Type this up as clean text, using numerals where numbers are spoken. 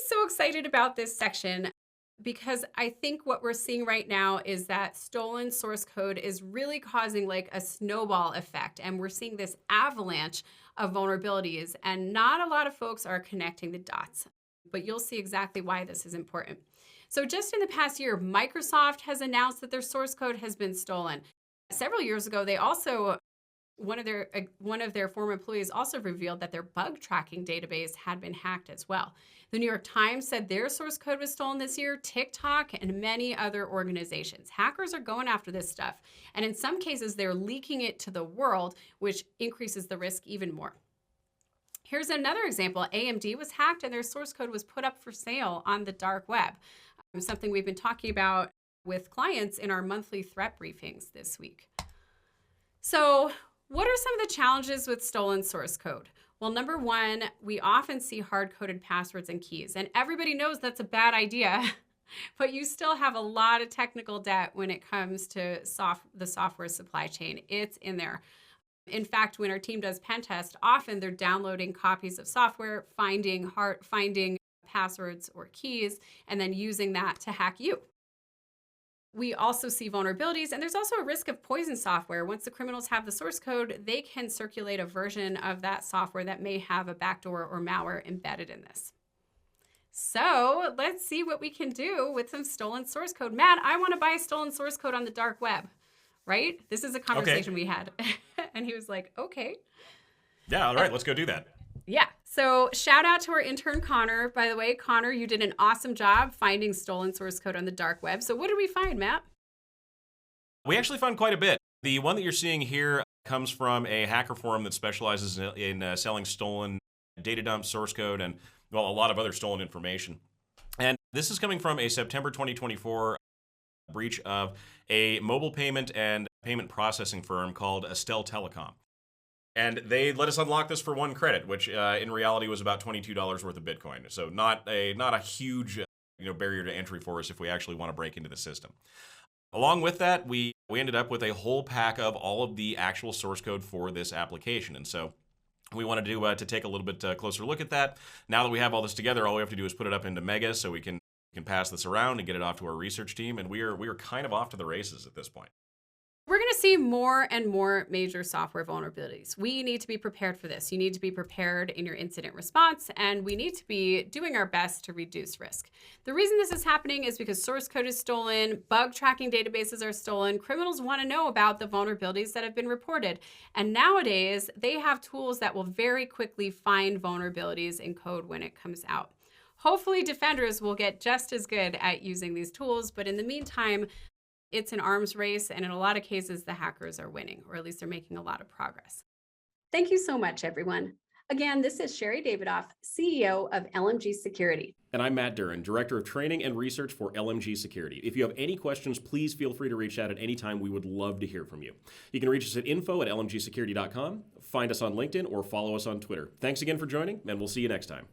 so excited about this section because I think what we're seeing right now is that stolen source code is really causing like a snowball effect. And we're seeing this avalanche of vulnerabilities, and not a lot of folks are connecting the dots. But you'll see exactly why this is important. So, just in the past year, Microsoft has announced that their source code has been stolen. Several years ago, they also one of their former employees also revealed that their bug tracking database had been hacked as well. The New York Times said their source code was stolen this year, TikTok, and many other organizations. Hackers are going after this stuff, and in some cases, they're leaking it to the world, which increases the risk even more. Here's another example. AMD was hacked and their source code was put up for sale on the dark web. Something we've been talking about with clients in our monthly threat briefings this week. So, what are some of the challenges with stolen source code? Well, number one, we often see hard-coded passwords and keys, and everybody knows that's a bad idea, but you still have a lot of technical debt when it comes to the software supply chain. It's in there. In fact, when our team does pen test, often they're downloading copies of software, finding passwords or keys, and then using that to hack you. We also see vulnerabilities, and there's also a risk of poison software. Once the criminals have the source code, they can circulate a version of that software that may have a backdoor or malware embedded in this. So let's see what we can do with some stolen source code. Matt, I want to buy stolen source code on the dark web, right? This is a conversation we had. And he was like, okay. Yeah, all right, let's go do that. Yeah. So shout out to our intern, Connor. By the way, Connor, you did an awesome job finding stolen source code on the dark web. So what did we find, Matt? We actually found quite a bit. The one that you're seeing here comes from a hacker forum that specializes in selling stolen data dumps, source code, and, well, a lot of other stolen information. And this is coming from a September 2024 breach of a mobile payment and payment processing firm called Estelle Telecom. And they let us unlock this for 1 credit, which in reality was about $22 worth of Bitcoin. So not a huge barrier to entry for us if we actually want to break into the system. Along with that, we ended up with a whole pack of all of the actual source code for this application. And so we wanted to take a little bit closer look at that. Now that we have all this together, all we have to do is put it up into Mega so we can pass this around and get it off to our research team. And we are kind of off to the races at this point. We're going to see more and more major software vulnerabilities. We need to be prepared for this. You need to be prepared in your incident response, and we need to be doing our best to reduce risk. The reason this is happening is because source code is stolen, bug tracking databases are stolen, criminals want to know about the vulnerabilities that have been reported. And nowadays, they have tools that will very quickly find vulnerabilities in code when it comes out. Hopefully, defenders will get just as good at using these tools, but in the meantime, it's an arms race, and in a lot of cases, the hackers are winning, or at least they're making a lot of progress. Thank you so much, everyone. Again, this is Sherry Davidoff, CEO of LMG Security. And I'm Matt Duran, Director of Training and Research for LMG Security. If you have any questions, please feel free to reach out at any time. We would love to hear from you. You can reach us at info@lmgsecurity.com, find us on LinkedIn, or follow us on Twitter. Thanks again for joining, and we'll see you next time.